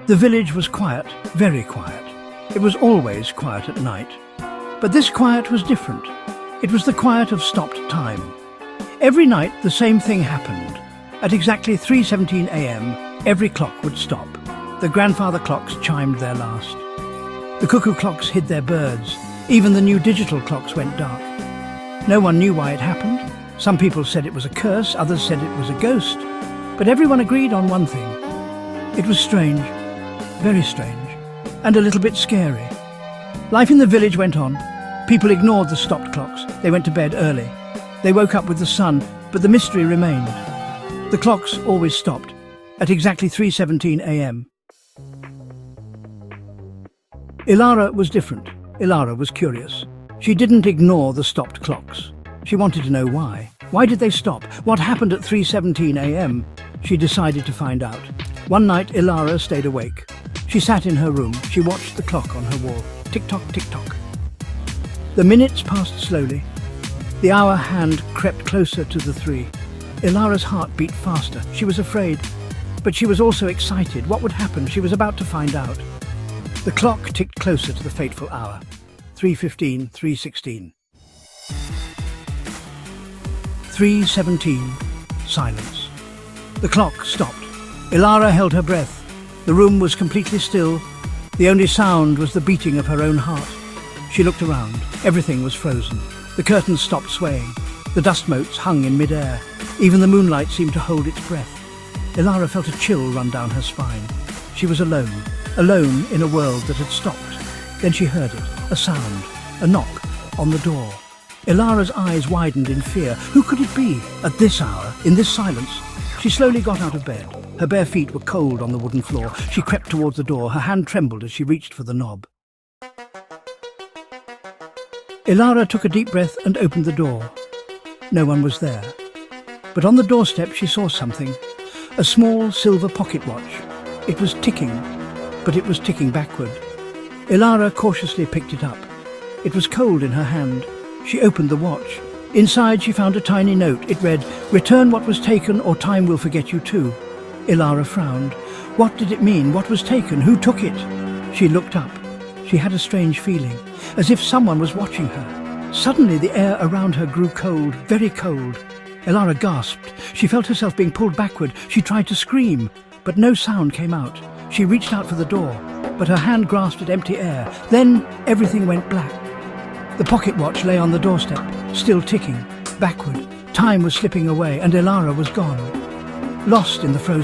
The village was quiet, very quiet. It was always quiet at night. But this quiet was different. It was the quiet of stopped time. Every night the same thing happened. At exactly 3:17 a.m, every clock would stop. The grandfather clocks chimed their last. The cuckoo clocks hid their birds. Even the new digital clocks went dark. No one knew why it happened. Some people said it was a curse, others said it was a ghost. But everyone agreed on one thing. It was strange, very strange, and a little bit scary. Life in the village went on. People ignored the stopped clocks. They went to bed early. They woke up with the sun, but the mystery remained. The clocks always stopped at exactly 3:17 a.m. Ilara was different. Ilara was curious. She didn't ignore the stopped clocks. She wanted to know why. Why did they stop? What happened at 3:17 a.m? She decided to find out. One night, Ilara stayed awake. She sat in her room. She watched the clock on her wall. Tick-tock, tick-tock. The minutes passed slowly. The hour hand crept closer to the 3. Ilara's heart beat faster. She was afraid, but she was also excited. What would happen? She was about to find out. The clock ticked closer to the fateful hour. 3:15, 3:16. 3:17. Silence. The clock stopped. Ilara held her breath. The room was completely still. The only sound was the beating of her own heart. She looked around. Everything was frozen. The curtains stopped swaying. The dust motes hung in mid-air. Even the moonlight seemed to hold its breath. Ilara felt a chill run down her spine. She was alone in a world that had stopped. Then she heard it, a sound, a knock on the door. Ilara's eyes widened in fear. Who could it be? At this hour, in this silence? She slowly got out of bed. Her bare feet were cold on the wooden floor. She crept towards the door. Her hand trembled as she reached for the knob. Ilara took a deep breath and opened the door. No one was there. But on the doorstep she saw something. A small silver pocket watch. It was ticking, but it was ticking backward. Ilara cautiously picked it up. It was cold in her hand. She opened the watch. Inside she found a tiny note. It read, "Return what was taken or time will forget you too." Ilara frowned. What did it mean? What was taken? Who took it? She looked up. She had a strange feeling, as if someone was watching her. Suddenly the air around her grew cold, very cold. Ilara gasped. She felt herself being pulled backward. She tried to scream, but no sound came out. She reached out for the door, but her hand grasped at empty air. Then everything went black. The pocket watch lay on the doorstep, still ticking, backward. Time was slipping away, and Ilara was gone, lost in the frozen